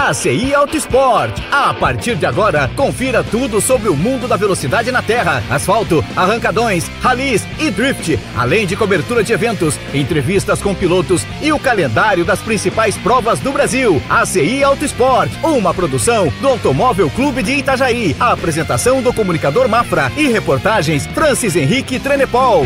ACI Auto Sport. A partir de agora, confira tudo sobre o mundo da velocidade na terra, asfalto, arrancadões, ralis e drift, além de cobertura de eventos, entrevistas com pilotos e o calendário das principais provas do Brasil. ACI Auto Sport, uma produção do Automóvel Clube de Itajaí. A apresentação do comunicador Mafra e reportagens Francis Henrique Trenepol.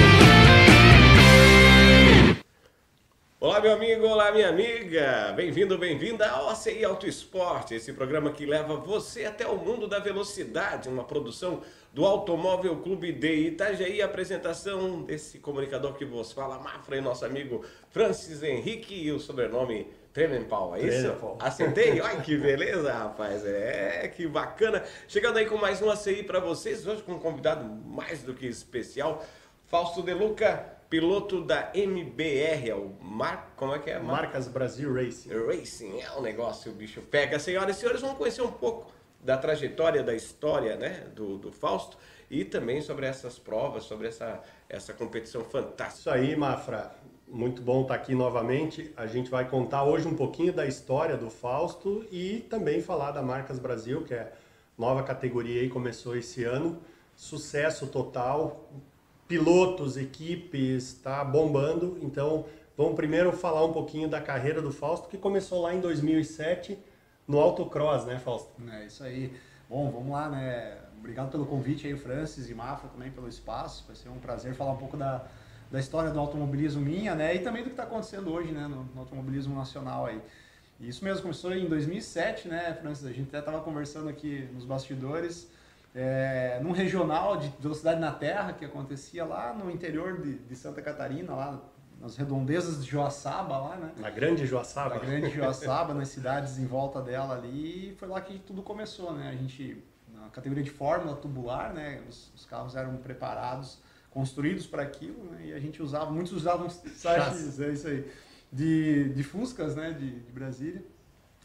Olá, meu amigo, olá, minha amiga. Bem-vindo, bem-vinda ao ACI Auto Sport, esse programa que leva você até o mundo da velocidade, uma produção do Automóvel Clube de Itajaí, a apresentação desse comunicador que vos fala, Mafra, e nosso amigo Francis Henrique, e o sobrenome Trenepol, é isso? Acertei? Olha que beleza, rapaz, que bacana. Chegando aí com mais um ACI para vocês, hoje com um convidado mais do que especial, Fausto De Luca, piloto da MBR, como é que é? Marcas Brasil Racing. Racing, é um negócio, o bicho pega. Senhoras e senhores, vamos conhecer um pouco da trajetória, da história, né, do Fausto e também sobre essas provas, sobre essa competição fantástica. Isso aí, Mafra. Muito bom estar aqui novamente. A gente vai contar hoje um pouquinho da história do Fausto e também falar da Marcas Brasil, que é nova categoria e começou esse ano. Sucesso total. Pilotos, equipes, tá bombando. Então, vamos primeiro falar um pouquinho da carreira do Fausto, que começou lá em 2007 no autocross, né, Fausto? É isso aí. Bom, vamos lá, né? Obrigado pelo convite aí, Francis e Mafra, também pelo espaço. Vai ser um prazer falar um pouco da história do automobilismo minha, né? E também do que está acontecendo hoje, né, no automobilismo nacional aí. E isso mesmo começou em 2007, né, Francis? A gente até estava conversando aqui nos bastidores. Num regional de velocidade na terra que acontecia lá no interior de Santa Catarina, lá nas redondezas de Joaçaba, lá, né? Na grande Joaçaba. Na grande Joaçaba, nas cidades em volta dela ali, e foi lá que tudo começou, né? A gente, na categoria de fórmula tubular, né? Os carros eram preparados, construídos para aquilo, né? E a gente muitos usavam chassis, é isso aí, de Fuscas, né? De Brasília.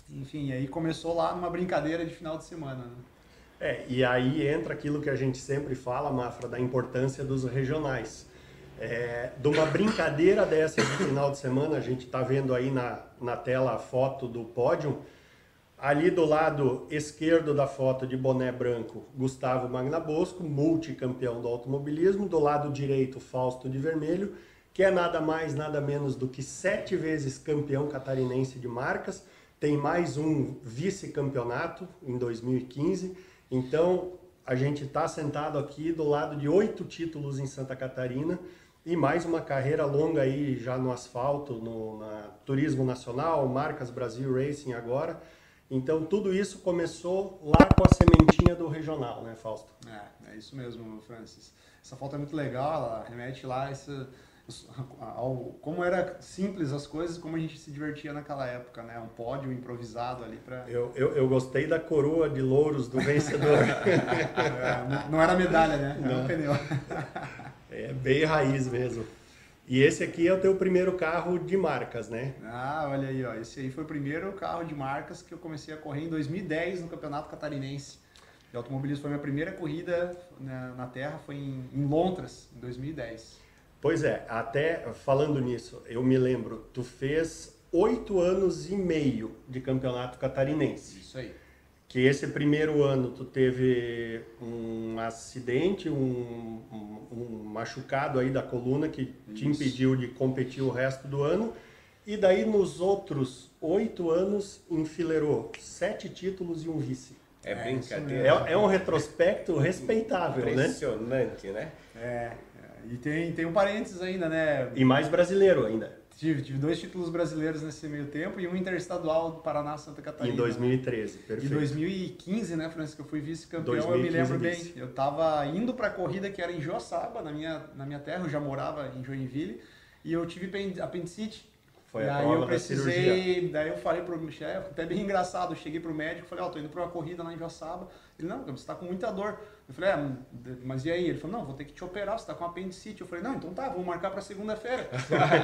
Enfim, aí começou lá numa brincadeira de final de semana, né? E aí entra aquilo que a gente sempre fala, Mafra, da importância dos regionais. De uma brincadeira dessa de final de semana, a gente está vendo aí na tela a foto do pódio. Ali do lado esquerdo da foto de boné branco, Gustavo Magnabosco, multicampeão do automobilismo. Do lado direito, Fausto de vermelho, que é nada mais, nada menos do que 7 vezes campeão catarinense de marcas. Tem mais um vice-campeonato em 2015. Então, a gente está sentado aqui do lado de 8 títulos em Santa Catarina e mais uma carreira longa aí já no asfalto, na Turismo Nacional, Marcas Brasil Racing agora. Então, tudo isso começou lá com a sementinha do regional, né, Fausto? É isso mesmo, Francis. Essa foto é muito legal, ela remete lá como era simples as coisas, como a gente se divertia naquela época, né? Um pódio improvisado ali para... Eu gostei da coroa de louros do vencedor. Não era medalha, né? Era um pneu. É bem raiz mesmo. E esse aqui é o teu primeiro carro de marcas, né? Olha aí, ó. Esse aí foi o primeiro carro de marcas que eu comecei a correr em 2010 no Campeonato Catarinense. De automobilismo foi minha primeira corrida na terra, foi em Lontras, em 2010. Pois é, até falando nisso, eu me lembro, tu fez 8 anos e meio de campeonato catarinense. Isso aí. Que esse primeiro ano tu teve um acidente, um machucado aí da coluna que te impediu de competir o resto do ano. E daí nos outros 8 anos enfileirou 7 títulos e um vice. É brincadeira. É um retrospecto respeitável, Impressionante, né? E tem um parênteses ainda, né? E mais brasileiro ainda. Tive 2 títulos brasileiros nesse meio tempo e um interestadual do Paraná, Santa Catarina. Em 2013, perfeito. Em 2015, né, Francisco, eu fui vice-campeão, eu me lembro bem. Eu estava indo para a corrida que era em Joaçaba, na minha terra, eu já morava em Joinville, e eu tive apendicite. Foi a prova da cirurgia. Daí eu falei pro chefe, até bem engraçado, eu cheguei pro médico, falei, tô indo para uma corrida lá em Joaçaba. Ele, não, você tá com muita dor. Eu falei, mas e aí? Ele falou, não, vou ter que te operar, você tá com apendicite. Eu falei, não, então tá, vamos marcar para segunda-feira.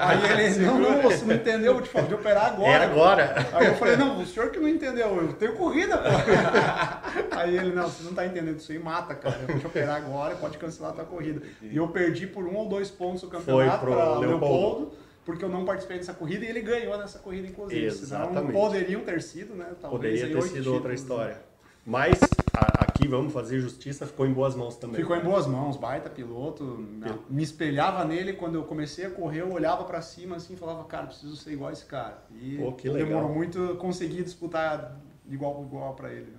Aí ele, não, você não entendeu, eu te falei de operar agora. É agora. Aí eu falei, não, o senhor que não entendeu, eu tenho corrida, pô. Aí ele, não, você não tá entendendo, isso aí mata, cara, eu vou te operar agora, pode cancelar a tua corrida. E eu perdi por 1 ou 2 pontos o campeonato para Leopoldo. porque eu não participei dessa corrida e ele ganhou nessa corrida, inclusive. Exatamente. Senão poderiam ter sido, né? Talvez Poderia ter sido outra história. Mas aqui, vamos fazer justiça, ficou em boas mãos também. Ficou em boas mãos, baita piloto. Me espelhava nele quando eu comecei a correr, eu olhava para cima assim e falava, cara, preciso ser igual a esse cara. E que legal. Demorou muito conseguir disputar igual para ele. Né?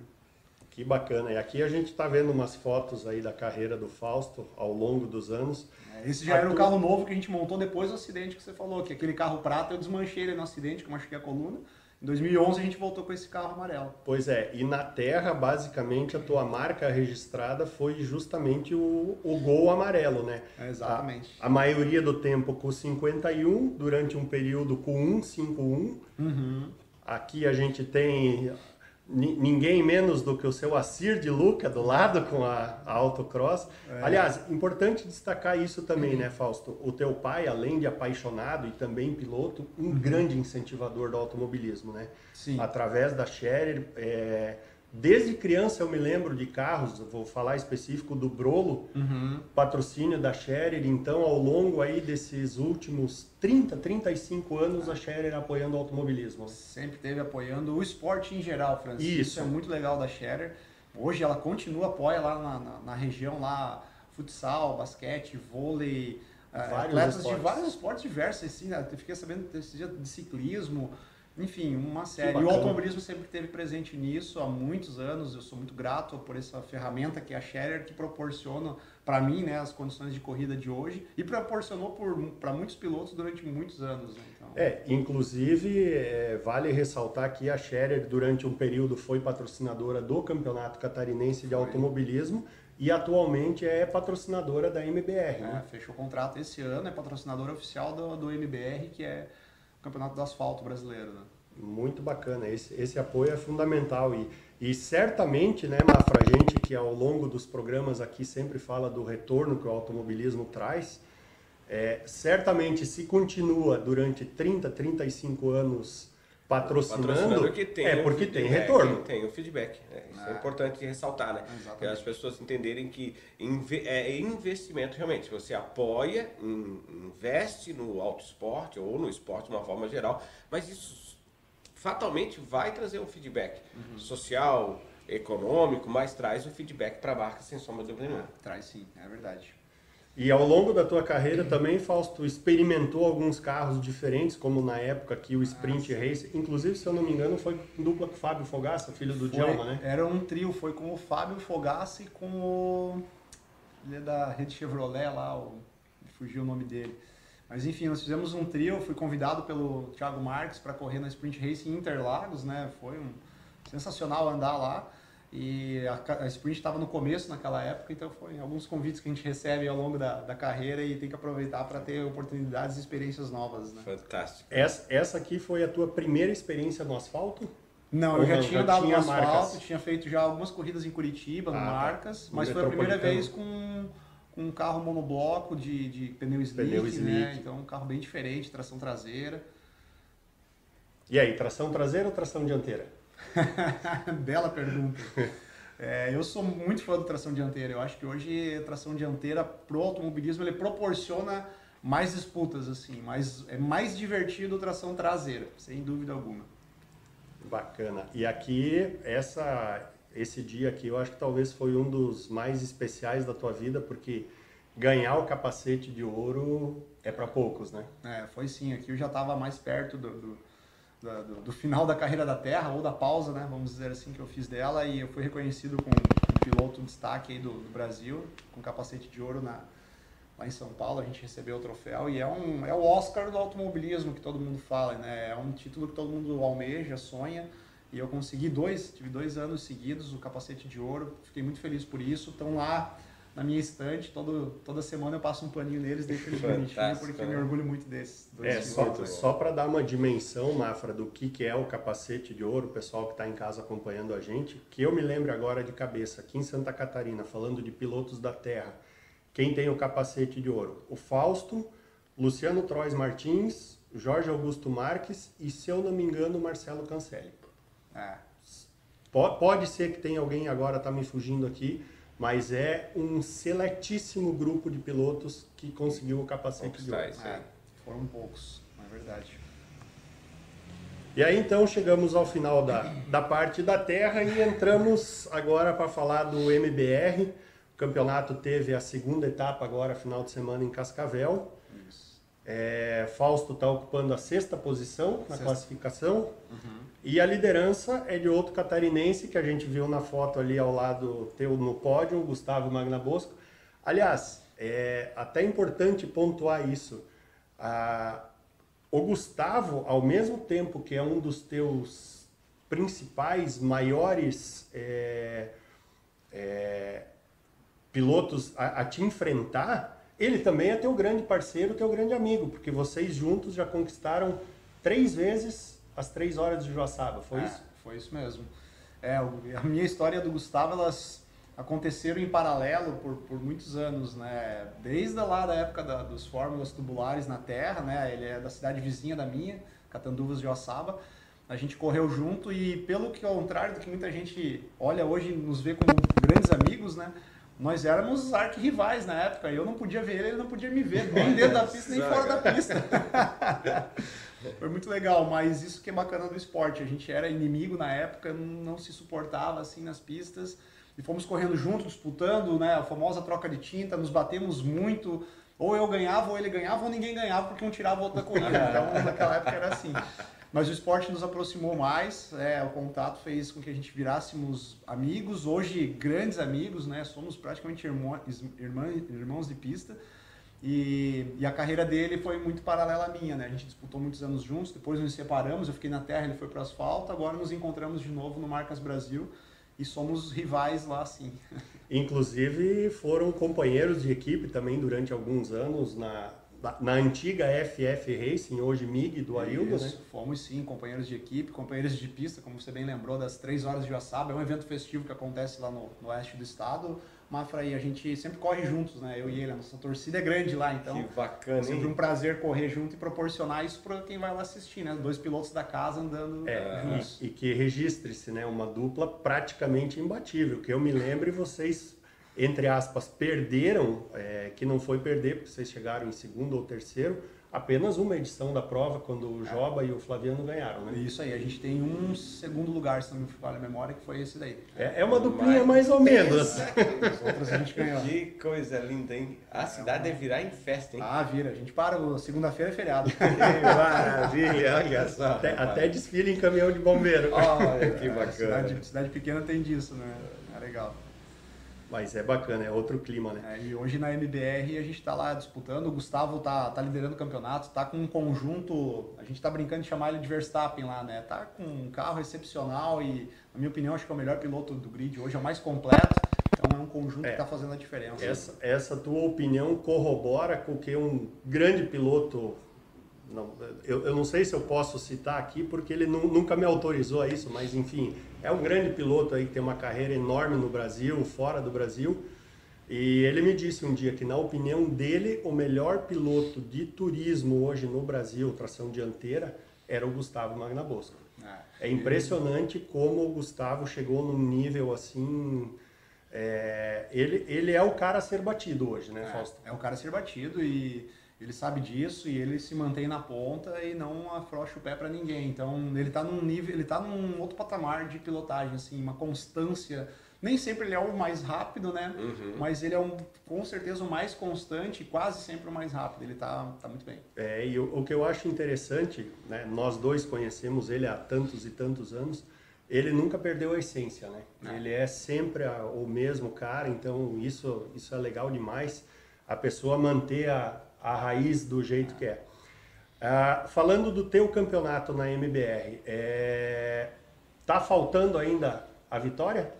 Que bacana. E aqui a gente está vendo umas fotos aí da carreira do Fausto ao longo dos anos. Esse já era o carro novo que a gente montou depois do acidente que você falou, que aquele carro prata eu desmanchei ele no acidente, que eu machuquei a coluna. Em 2011 a gente voltou com esse carro amarelo. Pois é, e na Terra, basicamente, a tua marca registrada foi justamente o Gol amarelo, né? Exatamente. A maioria do tempo com 51, durante um período com 151. Uhum. Aqui a gente tem ninguém menos do que o seu Assir de Luca do lado com a autocross. Aliás, importante destacar isso também, né, Fausto? O teu pai, além de apaixonado e também piloto, um grande incentivador do automobilismo, né? Sim. Através da Scherer, desde criança eu me lembro de carros, vou falar específico do Brolo, patrocínio da Scherer. Então, ao longo aí desses últimos 35 anos, a Scherer apoiando o automobilismo. Sempre esteve apoiando o esporte em geral, Francisco. Isso É muito legal da Scherer. Hoje ela continua, apoia lá na região, lá, futsal, basquete, vôlei, atletas de vários esportes diversos. Assim, né? Eu fiquei sabendo desse dia de ciclismo, enfim, uma série. E o automobilismo sempre esteve presente nisso há muitos anos. Eu sou muito grato por essa ferramenta que é a Scherer, que proporciona para mim, né, as condições de corrida de hoje e proporcionou para muitos pilotos durante muitos anos. Né? Então... Inclusive, vale ressaltar que a Scherer durante um período foi patrocinadora do Campeonato Catarinense de Automobilismo e atualmente é patrocinadora da MBR. Né? Fechou o contrato esse ano, é patrocinadora oficial do MBR, que é o Campeonato do Asfalto Brasileiro. Né? Muito bacana, esse apoio é fundamental e certamente, né, Mafra, a gente que ao longo dos programas aqui sempre fala do retorno que o automobilismo traz, certamente se continua durante 35 anos patrocinando que tem porque tem retorno. Tem o feedback. Isso é importante ressaltar, né? Para as pessoas entenderem que é investimento realmente. Você apoia, investe no autoesporte ou no esporte de uma forma geral, mas isso fatalmente vai trazer um feedback social, econômico, mas traz o feedback para a marca sem sombra de dúvida nenhuma. Traz sim, é verdade. E ao longo da tua carreira também, Fausto, experimentou alguns carros diferentes, como na época aqui o Sprint Race. Inclusive, se eu não me engano, foi em dupla com o Fábio Fogaça, filho do Djalma, né? Era um trio, foi com o Fábio Fogaça e com o... Ele é da Rede Chevrolet lá, fugiu o nome dele. Mas enfim, nós fizemos um trio, fui convidado pelo Thiago Marques para correr na Sprint Race em Interlagos, né? Foi sensacional andar lá. E a Sprint estava no começo naquela época, então foi alguns convites que a gente recebe ao longo da carreira e tem que aproveitar para ter oportunidades e experiências novas. Né? Fantástico. Essa aqui foi a tua primeira experiência no asfalto? Não, eu já tinha andado no asfalto, tinha feito já algumas corridas em Curitiba, no Marcas, mas foi a primeira vez com um carro monobloco de pneu slick, né? Então um carro bem diferente, tração traseira. E aí, tração traseira ou tração dianteira? Bela pergunta. Eu sou muito fã do tração dianteira. Eu acho que hoje a tração dianteira pro automobilismo ele proporciona mais disputas, assim, mas é mais divertido a tração traseira, sem dúvida alguma. Bacana. E aqui, esse dia aqui, eu acho que talvez foi um dos mais especiais da tua vida, porque ganhar o capacete de ouro é para poucos, né? Foi sim. Aqui eu já estava mais perto do final da carreira da Terra, ou da pausa, né? Vamos dizer assim, que eu fiz dela, e eu fui reconhecido como um piloto destaque aí do Brasil, com capacete de ouro lá em São Paulo. A gente recebeu o troféu e é o Oscar do automobilismo que todo mundo fala, né? É um título que todo mundo almeja, sonha, e eu consegui tive 2 anos seguidos o capacete de ouro. Fiquei muito feliz por isso. Estão lá na minha estante, toda semana eu passo um paninho neles, deixo eles bonitinhos, porque eu me orgulho muito desses dois títulos. Só para dar uma dimensão, Mafra, do que é o capacete de ouro, o pessoal que está em casa acompanhando a gente, que eu me lembro agora de cabeça, aqui em Santa Catarina, falando de pilotos da Terra, quem tem o capacete de ouro? O Fausto, Luciano Trois Martins, Jorge Augusto Marques e, se eu não me engano, Marcelo Cancelli. Pode ser que tenha alguém agora, está me fugindo aqui, mas é um seletíssimo grupo de pilotos que conseguiu o capacete de ouro. Foram poucos. verdade. E aí então chegamos ao final da parte da terra e entramos agora para falar do MBR. O campeonato teve a segunda etapa agora, final de semana em Cascavel. Fausto está ocupando a 6ª posição na classificação. E a liderança é de outro catarinense que a gente viu na foto ali ao lado teu no pódio, o Gustavo Magnabosco. Aliás, é até importante pontuar isso. O Gustavo, ao mesmo tempo que é um dos teus principais, maiores pilotos a te enfrentar, ele também é teu grande parceiro, teu grande amigo, porque vocês juntos já conquistaram 3 vezes as 3 horas de Joaçaba, foi isso? Foi isso mesmo. A minha história do Gustavo, elas aconteceram em paralelo por muitos anos, né? Desde lá da época dos fórmulas tubulares na terra, né? Ele é da cidade vizinha da minha, Catanduvas de Joaçaba. A gente correu junto e, pelo que ao contrário do que muita gente olha hoje, nos vê como grandes amigos, né? Nós éramos arquirrivais na época. Eu não podia ver ele, ele não podia me ver, nem dentro da pista, nem fora da pista. Foi muito legal, mas isso que é bacana do esporte. A gente era inimigo na época, não se suportava assim nas pistas. E fomos correndo junto, disputando, né, a famosa troca de tinta, nos batemos muito. Ou eu ganhava, ou ele ganhava, ou ninguém ganhava, porque um tirava o outro da corrida. Então, naquela época era assim. Mas o esporte nos aproximou mais, o contato fez com que a gente virássemos amigos, hoje grandes amigos, né? Somos praticamente irmãos de pista. E a carreira dele foi muito paralela à minha, né? A gente disputou muitos anos juntos, depois nos separamos, eu fiquei na terra, ele foi para o asfalto, agora nos encontramos de novo no Marcas Brasil e somos rivais lá, sim. Inclusive foram companheiros de equipe também durante alguns anos na antiga FF Racing, hoje MIG do Arildo, né? Fomos sim, companheiros de equipe, companheiros de pista, como você bem lembrou, das 3 horas de Joaçaba, é um evento festivo que acontece lá no oeste do estado. Mafra, e a gente sempre corre juntos, né? Eu e ele, a nossa torcida é grande lá, então que bacana, é sempre um prazer correr junto e proporcionar isso para quem vai lá assistir, né? 2 pilotos da casa andando juntos. E que registre-se, né? Uma dupla praticamente imbatível, que eu me lembro e vocês, entre aspas, perderam, que não foi perder, porque vocês chegaram em 2º ou 3º, apenas uma edição da prova, quando o Joba e o Flaviano ganharam, né? Isso aí, a gente tem um 2º lugar, se não me falha a memória, que foi esse daí. É uma duplinha mais ou menos. As outras a gente ganhou. Que coisa linda, hein? A cidade deve virar em festa, hein? Vira. A gente para, segunda-feira é feriado. Que maravilha, olha só. Até desfile em caminhão de bombeiro. Olha, que bacana. Cidade pequena tem disso, né? É legal. Mas é bacana, é outro clima, né? E hoje na MBR a gente está lá disputando, o Gustavo tá liderando o campeonato, tá com um conjunto, a gente tá brincando de chamar ele de Verstappen lá, né? Tá com um carro excepcional e, na minha opinião, acho que é o melhor piloto do grid hoje, é o mais completo, então é um conjunto que tá fazendo a diferença. Essa tua opinião corrobora com o que um grande piloto... Eu não sei se eu posso citar aqui, porque ele nunca me autorizou a isso, mas enfim, é um grande piloto aí que tem uma carreira enorme no Brasil, fora do Brasil, e ele me disse um dia que, na opinião dele, o melhor piloto de turismo hoje no Brasil, tração dianteira, era o Gustavo Magnabosco. É impressionante como o Gustavo chegou num nível assim... Ele é o cara a ser batido hoje, né, Fausto? É o cara a ser batido e... Ele sabe disso e ele se mantém na ponta e não afrouxa o pé para ninguém. Então ele está num nível, ele está num outro patamar de pilotagem, assim, uma constância. Nem sempre ele é o mais rápido, né? Mas ele é com certeza o mais constante e quase sempre o mais rápido. Ele tá muito bem. E o que eu acho interessante, né? Nós dois conhecemos ele há tantos e tantos anos. Ele nunca perdeu a essência, né? Ele é sempre o mesmo cara. Então isso é legal demais. A pessoa manter a raiz do jeito que é. Falando do teu campeonato na MBR, tá faltando ainda a vitória?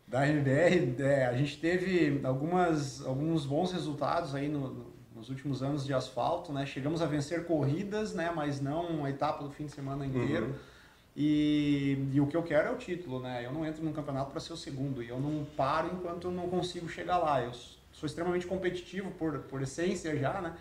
Da MBR, a gente teve alguns bons resultados aí nos últimos anos de asfalto, né? Chegamos a vencer corridas, né? Mas não a etapa do fim de semana inteiro. E o que eu quero é o título, né? Eu não entro num campeonato para ser o 2º e eu não paro enquanto eu não consigo chegar lá. Eu sou extremamente competitivo por essência já, né?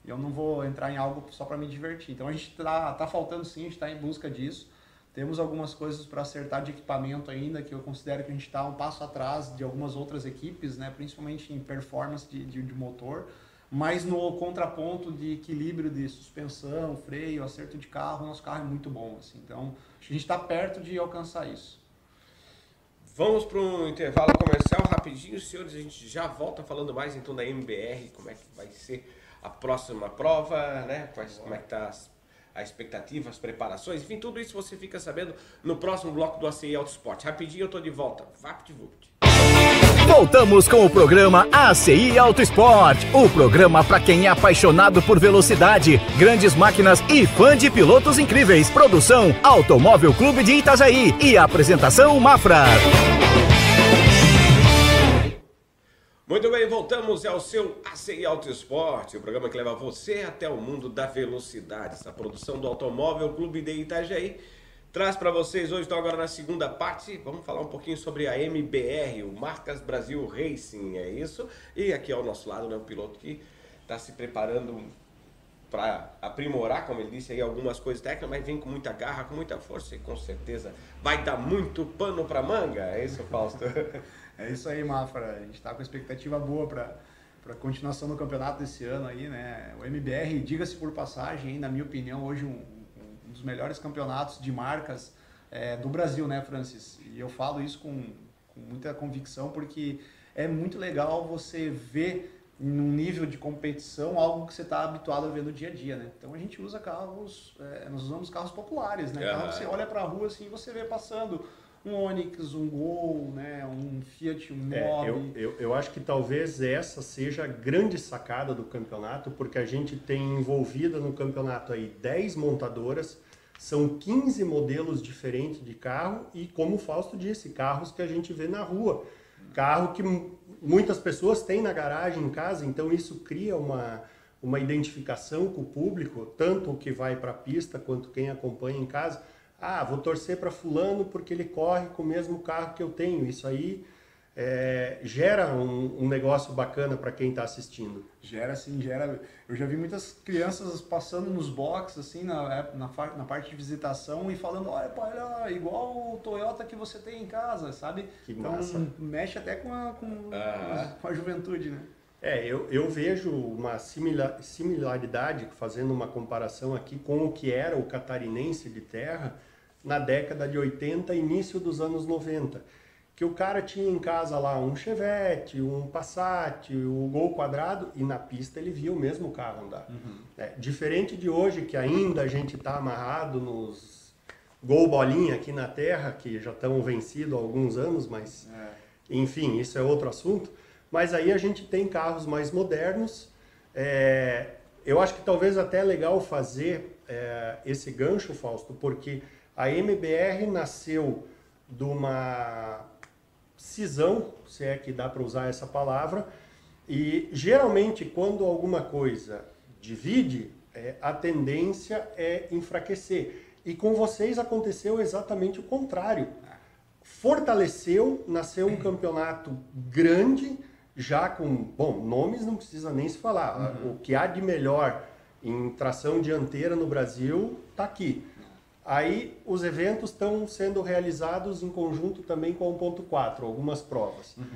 E eu não vou entrar em algo só para me divertir. Então a gente tá faltando sim, a gente está em busca disso. Temos algumas coisas para acertar de equipamento ainda, que eu considero que a gente está um passo atrás de algumas outras equipes, né? Principalmente em performance de motor. mas no contraponto de equilíbrio de suspensão, freio, acerto de carro, o nosso carro é muito bom. Assim. Então, a gente está perto de alcançar isso. Vamos para um intervalo comercial rapidinho, senhores. A gente já volta falando mais então da MBR, como é que vai ser a próxima prova, né? Como é que tá a expectativa, as preparações, enfim, tudo isso você fica sabendo no próximo bloco do ACI Auto Esporte. Rapidinho eu tô de volta. VaptVupt. Voltamos com o programa ACI Auto Esporte, o programa para quem é apaixonado por velocidade, grandes máquinas e fã de pilotos incríveis. Produção Automóvel Clube de Itajaí e apresentação Mafra. Muito bem, voltamos ao seu ACI Auto Esporte, o programa que leva você até o mundo da velocidade. Essa produção do Automóvel Clube de Itajaí traz para vocês hoje, então agora na segunda parte, vamos falar um pouquinho sobre a MBR, o Marcas Brasil Racing, é isso? E aqui ao nosso lado, né, um piloto que está se preparando para aprimorar, como ele disse aí, algumas coisas técnicas, mas vem com muita garra, com muita força e com certeza vai dar muito pano para manga, é isso, Fausto? É isso aí, Mafra. A gente está com expectativa boa para a continuação do campeonato desse ano aí, né? O MBR, diga-se por passagem, aí, na minha opinião, hoje um dos melhores campeonatos de marcas do Brasil, né, Francis? E eu falo isso com muita convicção porque é muito legal você ver num nível de competição algo que você está habituado a ver no dia a dia, né? Então a gente usa carros, nós usamos carros populares, né? Carro que você olha para a rua assim e você vê passando um Onix, um Gol, né, um Fiat, um Mobi. Eu acho que talvez essa seja a grande sacada do campeonato, porque a gente tem envolvida no campeonato aí 10 montadoras, são 15 modelos diferentes de carro e, como o Fausto disse, carros que a gente vê na rua. Carro que muitas pessoas têm na garagem em casa, então isso cria uma identificação com o público, tanto o que vai para a pista quanto quem acompanha em casa. Ah, vou torcer para fulano porque ele corre com o mesmo carro que eu tenho. Isso aí gera um negócio bacana para quem está assistindo. Gera sim, gera. Eu já vi muitas crianças passando nos boxes, assim, na parte de visitação e falando, olha, pai, olha, igual o Toyota que você tem em casa, sabe? Que então, massa. mexe até com a juventude, né? Eu vejo uma similaridade, fazendo uma comparação aqui com o que era o catarinense de terra na década de 80, início dos anos 90. Que o cara tinha em casa lá um Chevette, um Passat, o Gol quadrado e na pista ele via o mesmo carro andar. Uhum. Diferente de hoje, que ainda a gente está amarrado nos Gol bolinha aqui na terra, que já estão vencidos há alguns anos, mas enfim, isso é outro assunto. Mas aí a gente tem carros mais modernos. Eu acho que talvez até é legal fazer esse gancho, Fausto, porque a MBR nasceu de uma cisão, se é que dá para usar essa palavra, e geralmente quando alguma coisa divide, a tendência é enfraquecer. E com vocês aconteceu exatamente o contrário. Fortaleceu, nasceu um campeonato grande, já com, nomes não precisa nem se falar. Uhum. O que há de melhor em tração dianteira no Brasil está aqui. Aí os eventos estão sendo realizados em conjunto também com a 1.4, algumas provas. Uhum.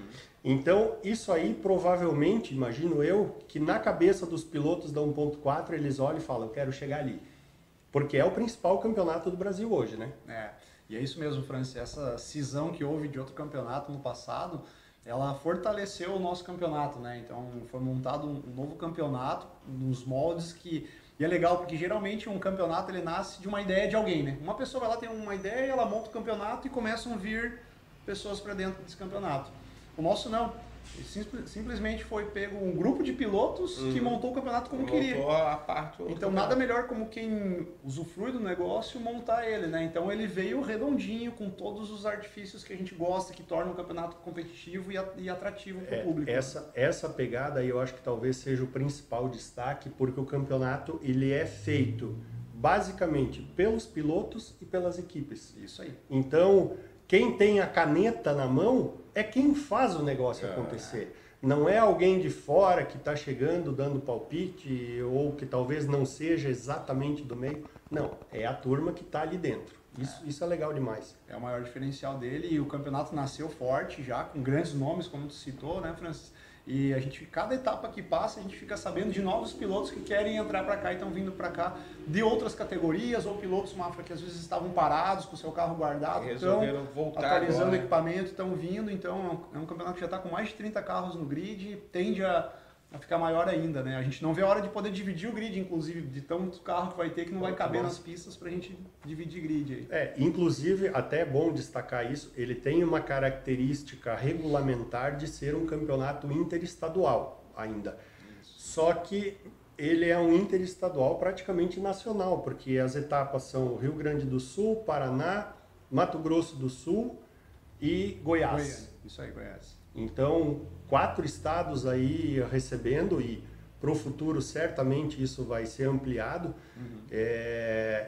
Então isso aí provavelmente, imagino eu, que na cabeça dos pilotos da 1.4 eles olham e falam, eu quero chegar ali. Porque é o principal campeonato do Brasil hoje, né? E é isso mesmo, Francis. Essa cisão que houve de outro campeonato no passado, ela fortaleceu o nosso campeonato, né? Então foi montado um novo campeonato nos moldes que... E é legal porque geralmente um campeonato ele nasce de uma ideia de alguém, né? Uma pessoa vai lá, tem uma ideia, ela monta o campeonato e começam a vir pessoas para dentro desse campeonato. O nosso não. Simplesmente foi pego um grupo de pilotos que montou o campeonato como queria. A parte então nada melhor como quem usufrui do negócio montar ele, né? Então ele veio redondinho com todos os artifícios que a gente gosta, que tornam o campeonato competitivo e atrativo para o público. Essa pegada aí eu acho que talvez seja o principal destaque, porque o campeonato ele é feito basicamente pelos pilotos e pelas equipes. Isso aí. Então quem tem a caneta na mão é quem faz o negócio acontecer. Não é alguém de fora que está chegando, dando palpite, ou que talvez não seja exatamente do meio. Não, é a turma que está ali dentro. Isso é legal demais. É o maior diferencial dele e o campeonato nasceu forte já, com grandes nomes, como tu citou, né, Francis? E a gente, cada etapa que passa, a gente fica sabendo de novos pilotos que querem entrar para cá e estão vindo para cá de outras categorias, ou pilotos, Mafra, que às vezes estavam parados com o seu carro guardado, estão atualizando o equipamento, estão vindo. Então é um campeonato que já está com mais de 30 carros no grid, tende a ficar maior ainda, né? A gente não vê a hora de poder dividir o grid, inclusive, de tanto carro que vai ter que não vai caber nas pistas para a gente dividir grid aí. Inclusive, até é bom destacar isso, ele tem uma característica regulamentar de ser um campeonato interestadual ainda. Só que ele é um interestadual praticamente nacional, porque as etapas são Rio Grande do Sul, Paraná, Mato Grosso do Sul e Goiás. Isso aí, Goiás. Então, 4 estados aí recebendo, e para o futuro certamente isso vai ser ampliado.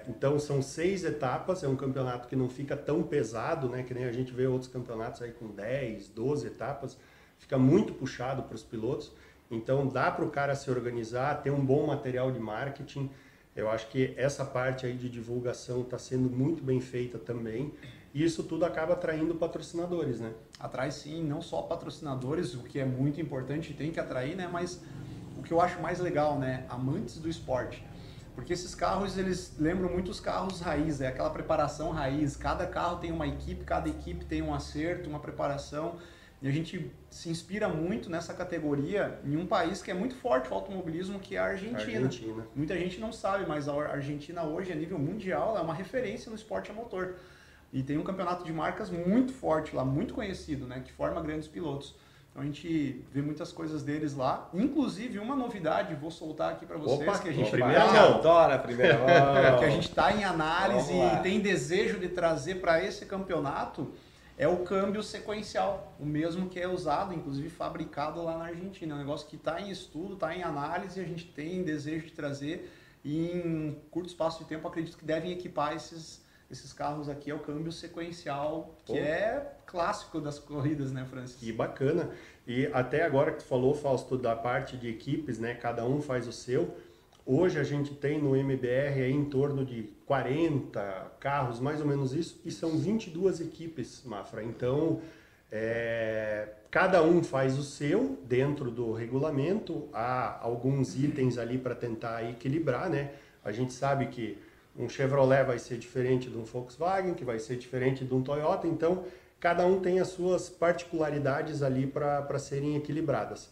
Então são 6 etapas, é um campeonato que não fica tão pesado, né, que nem a gente vê outros campeonatos aí com 10, 12 etapas, fica muito puxado para os pilotos. Então dá para o cara se organizar, ter um bom material de marketing. Eu acho que essa parte aí de divulgação está sendo muito bem feita também. E isso tudo acaba atraindo patrocinadores, né? Atrai sim, não só patrocinadores, o que é muito importante, tem que atrair, né? Mas o que eu acho mais legal, né? Amantes do esporte. Porque esses carros, eles lembram muito os carros raiz, é aquela preparação raiz. Cada carro tem uma equipe, cada equipe tem um acerto, uma preparação. E a gente se inspira muito nessa categoria em um país que é muito forte o automobilismo, que é a Argentina. Muita gente não sabe, mas a Argentina hoje, a nível mundial, é uma referência no esporte a motor. E tem um campeonato de marcas muito forte lá, muito conhecido, né? Que forma grandes pilotos. Então a gente vê muitas coisas deles lá. Inclusive, uma novidade, vou soltar aqui para vocês, que a gente adora a primeira mão. Que a gente está em análise e tem desejo de trazer para esse campeonato, é o câmbio sequencial. O mesmo que é usado, inclusive fabricado lá na Argentina. É um negócio que está em estudo, está em análise, a gente tem desejo de trazer. E em curto espaço de tempo, acredito que devem equipar esses carros aqui, é o câmbio sequencial, que é clássico das corridas, né, Francis? Que bacana. E até agora que tu falou, Fausto, da parte de equipes, né, cada um faz o seu. Hoje a gente tem no MBR aí em torno de 40 carros, mais ou menos isso, e são 22 equipes, Mafra. Então, cada um faz o seu dentro do regulamento. Há alguns itens ali para tentar equilibrar, né? A gente sabe que um Chevrolet vai ser diferente de um Volkswagen, que vai ser diferente de um Toyota, então cada um tem as suas particularidades ali para serem equilibradas.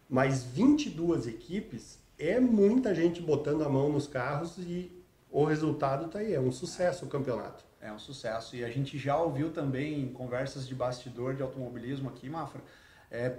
Mas 22 equipes é muita gente botando a mão nos carros e o resultado está aí, é um sucesso o campeonato. É um sucesso, e a gente já ouviu também em conversas de bastidor de automobilismo aqui, Mafra,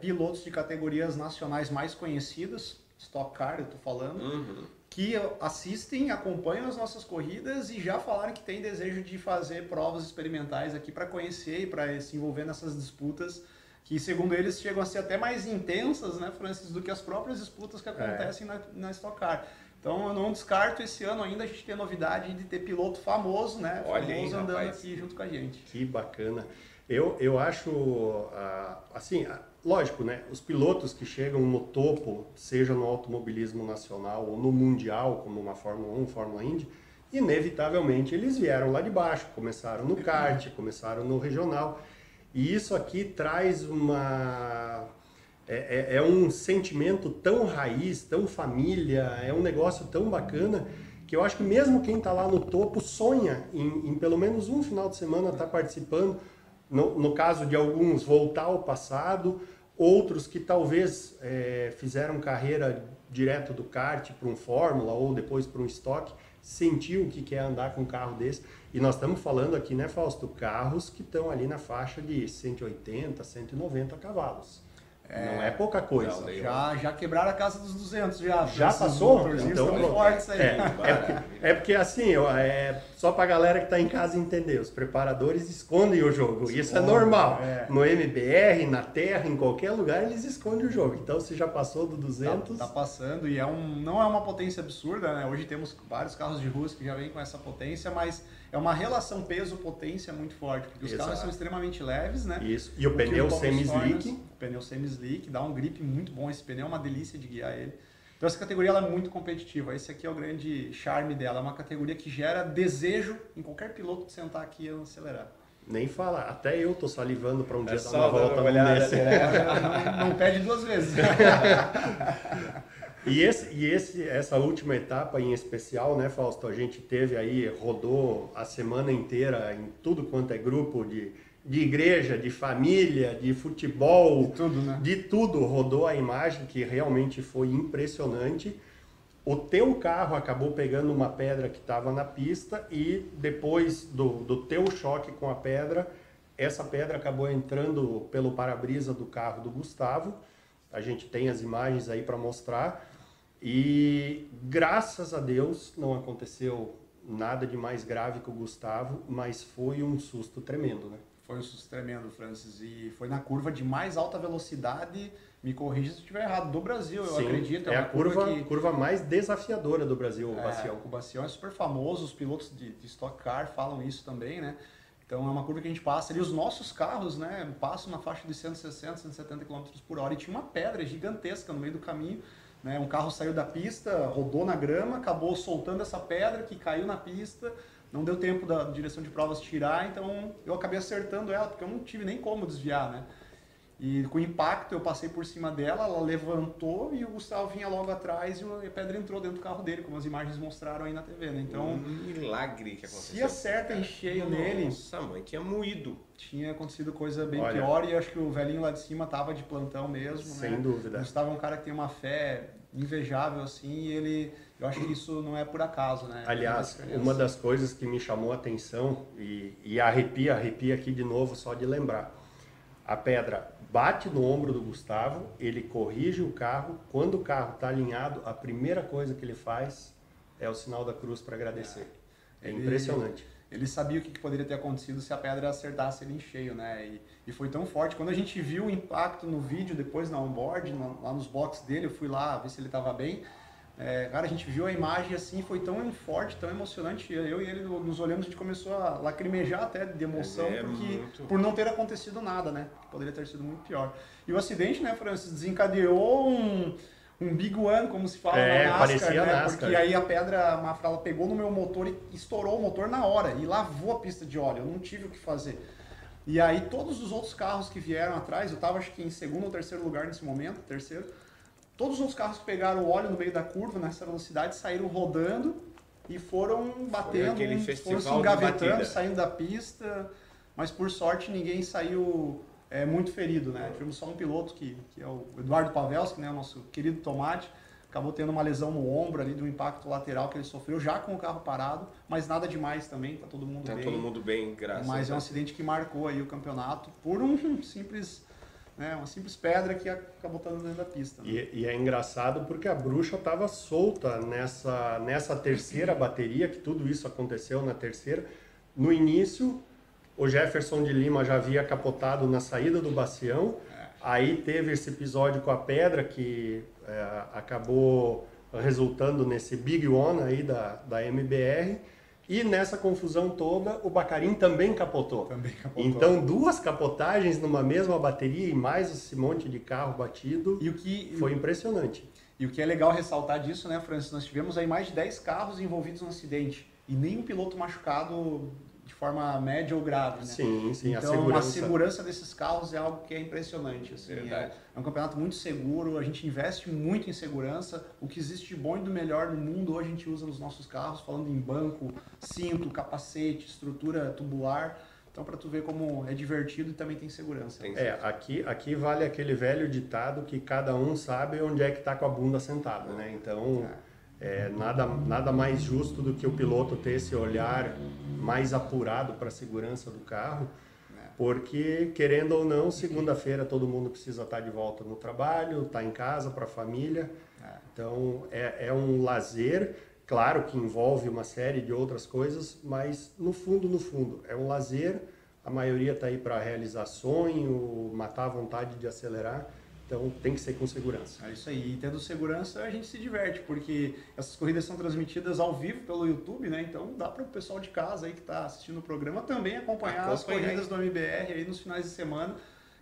pilotos de categorias nacionais mais conhecidas, Stock Car, eu tô falando, que assistem, acompanham as nossas corridas e já falaram que tem desejo de fazer provas experimentais aqui para conhecer e para se envolver nessas disputas que, segundo eles, chegam a ser até mais intensas, né, Francis, do que as próprias disputas que acontecem na Stock Car. Então eu não descarto esse ano ainda a gente ter novidade de ter piloto famoso, né, famoso andando aqui junto com a gente. Que bacana. Eu acho, assim, lógico, né? Os pilotos que chegam no topo, seja no automobilismo nacional ou no mundial, como uma Fórmula 1, Fórmula Indy, inevitavelmente eles vieram lá de baixo, começaram no kart, começaram no regional. E isso aqui traz um sentimento tão raiz, tão família, é um negócio tão bacana, que eu acho que mesmo quem está lá no topo sonha em pelo menos um final de semana estar participando. No caso de alguns, voltar ao passado, outros que talvez fizeram carreira direto do kart para um Fórmula ou depois para um Stock, sentiu o que é andar com um carro desse. E nós estamos falando aqui, né, Fausto, carros que estão ali na faixa de 180, 190 cavalos. Não é pouca coisa. Já quebraram a casa dos 200, já passou? Então, fortes aí. Porque assim, só para a galera que está em casa entender, os preparadores escondem o jogo. Isso é normal. No MBR, na terra, em qualquer lugar, eles escondem o jogo. Então, se já passou do 200... Tá passando e não é uma potência absurda, né? Hoje temos vários carros de rua que já vêm com essa potência, mas é uma relação peso-potência muito forte, porque os carros são extremamente leves, né? Isso. E o pneu semi-slick. O pneu semi-slick dá um grip muito bom, esse pneu é uma delícia de guiar ele. Então essa categoria ela é muito competitiva, esse aqui é o grande charme dela, é uma categoria que gera desejo em qualquer piloto de sentar aqui e acelerar. Nem fala, até eu tô salivando para um dia dar só uma volta uma olhada, nesse. Não pede 2 vezes. Essa última etapa em especial, né, Fausto? A gente teve aí, rodou a semana inteira em tudo quanto é grupo de igreja, de família, de futebol, De tudo, né? de tudo, rodou a imagem que realmente foi impressionante. O teu carro acabou pegando uma pedra que estava na pista e depois do teu choque com a pedra, essa pedra acabou entrando pelo para-brisa do carro do Gustavo. A gente tem as imagens aí para mostrar e graças a Deus não aconteceu nada de mais grave com o Gustavo, mas foi um susto tremendo, né? Foi um susto tremendo, Francis, e foi na curva de mais alta velocidade, me corrija se eu estiver errado, do Brasil, eu Sim, acredito. É uma a curva mais desafiadora do Brasil, o Bacião. O Bacião é super famoso, os pilotos de Stock Car falam isso também, né? Então é uma curva que a gente passa ali, os nossos carros, né, passam na faixa de 160, 170 km por hora e tinha uma pedra gigantesca no meio do caminho, né? Um carro saiu da pista, rodou na grama, acabou soltando essa pedra que caiu na pista, não deu tempo da direção de provas tirar, então eu acabei acertando ela, porque eu não tive nem como desviar, né? E com o impacto eu passei por cima dela, ela levantou e o Gustavo vinha logo atrás e a pedra entrou dentro do carro dele, como as imagens mostraram aí na TV, né? Então, milagre que aconteceu. se acerta em cheio nele... Nossa, mãe, tinha moído. Tinha acontecido coisa bem Olha, pior e acho que o velhinho lá de cima tava de plantão mesmo, sem né? dúvida. O Gustavo é um cara que tem uma fé invejável, assim, e eu acho que isso não é por acaso, né? Aliás, uma das coisas que me chamou a atenção e arrepia aqui de novo só de lembrar. A pedra bate no ombro do Gustavo, ele corrige o carro, quando o carro está alinhado, a primeira coisa que ele faz é o sinal da cruz para agradecer. É impressionante. Ele sabia o que poderia ter acontecido se a pedra acertasse ele em cheio, né? E foi tão forte. Quando a gente viu o impacto no vídeo, depois na onboard, lá nos boxes dele, eu fui lá ver se ele estava bem. Cara, a gente viu a imagem assim, foi tão forte, tão emocionante. Eu e ele nos olhamos, a gente começou a lacrimejar até de emoção, por não ter acontecido nada, né? Poderia ter sido muito pior. E o acidente, né, Francis, desencadeou um Big One, como se fala na NASCAR, parecia né? NASCAR. Porque aí a pedra, ela pegou no meu motor e estourou o motor na hora e lavou a pista de óleo, eu não tive o que fazer. E aí todos os outros carros que vieram atrás, eu estava acho que em segundo ou terceiro lugar nesse momento, terceiro, todos os outros carros que pegaram o óleo no meio da curva, nessa velocidade, saíram rodando e foram batendo, foram se engavetando, saindo da pista, mas por sorte ninguém saiu muito ferido, né? Tivemos só um piloto que é o Eduardo Pavelski, né, o nosso querido Tomate, acabou tendo uma lesão no ombro ali do impacto lateral que ele sofreu já com o carro parado, mas nada demais também, tá todo mundo bem. Tá todo mundo bem, graças a Deus. Mas é um acidente que marcou aí o campeonato por uma simples pedra que acabou estando dentro da pista. Né? E é engraçado porque a bruxa estava solta nessa terceira bateria, que tudo isso aconteceu na terceira. No início, o Jefferson de Lima já havia capotado na saída do Bacião. Aí teve esse episódio com a pedra que acabou resultando nesse Big One aí da MBR. E nessa confusão toda, o Baccarin também capotou. Então, 2 capotagens numa mesma bateria e mais esse monte de carro batido, foi impressionante. E o que é legal ressaltar disso, né, Francis? Nós tivemos aí mais de 10 carros envolvidos no acidente e nenhum piloto machucado de forma média ou grave, né? Sim, então, a segurança desses carros é algo que é impressionante. Assim, Verdade. É um campeonato muito seguro, a gente investe muito em segurança. O que existe de bom e do melhor no mundo hoje a gente usa nos nossos carros, falando em banco, cinto, capacete, estrutura tubular. Então, para tu ver como é divertido e também tem segurança. Aqui vale aquele velho ditado que cada um sabe onde é que está com a bunda sentada, né? Então... nada mais justo do que o piloto ter esse olhar mais apurado para a segurança do carro, porque, querendo ou não, segunda-feira todo mundo precisa estar de volta no trabalho, estar em casa para a família. Então, é um lazer, claro que envolve uma série de outras coisas, mas no fundo, é um lazer. A maioria está aí para realizar sonho, matar a vontade de acelerar. Então tem que ser com segurança. É isso aí. E tendo segurança a gente se diverte, porque essas corridas são transmitidas ao vivo pelo YouTube, né? Então dá para o pessoal de casa aí que está assistindo o programa também acompanhar as corridas do MBR aí nos finais de semana.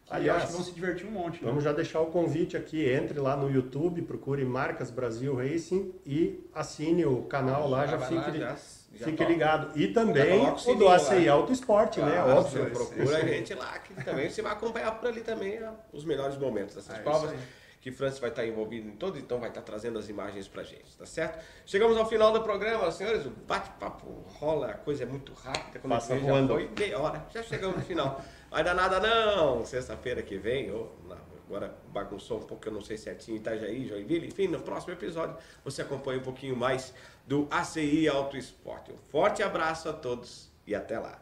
Aliás, acho que vão se divertir um monte. Vamos já deixar o convite aqui, entre lá no YouTube, procure Marcas Brasil Racing e assine o canal lá, Fique ligado. E também o do ACI Auto Esporte, né? Óbvio. Procura a gente lá, que também você vai acompanhar por ali também os melhores momentos dessas provas. Que Francis vai estar envolvido em todo, então vai estar trazendo as imagens pra gente, tá certo? Chegamos ao final do programa, senhores, o bate-papo rola, a coisa é muito rápida, como passa já foi meia hora, já chegamos no final. Vai dar nada não, sexta-feira que vem, agora bagunçou um pouco, eu não sei certinho, Itajaí, Joinville, enfim, no próximo episódio você acompanha um pouquinho mais do ACI Auto Esporte. Um forte abraço a todos e até lá.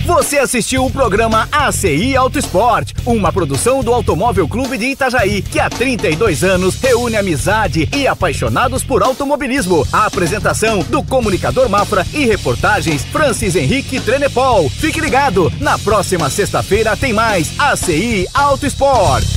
Você assistiu o programa ACI Auto Esporte, uma produção do Automóvel Clube de Itajaí, que há 32 anos reúne amizade e apaixonados por automobilismo. A apresentação do comunicador Mafra e reportagens Francis Henrique Trenepol. Fique ligado, na próxima sexta-feira tem mais ACI Auto Esporte.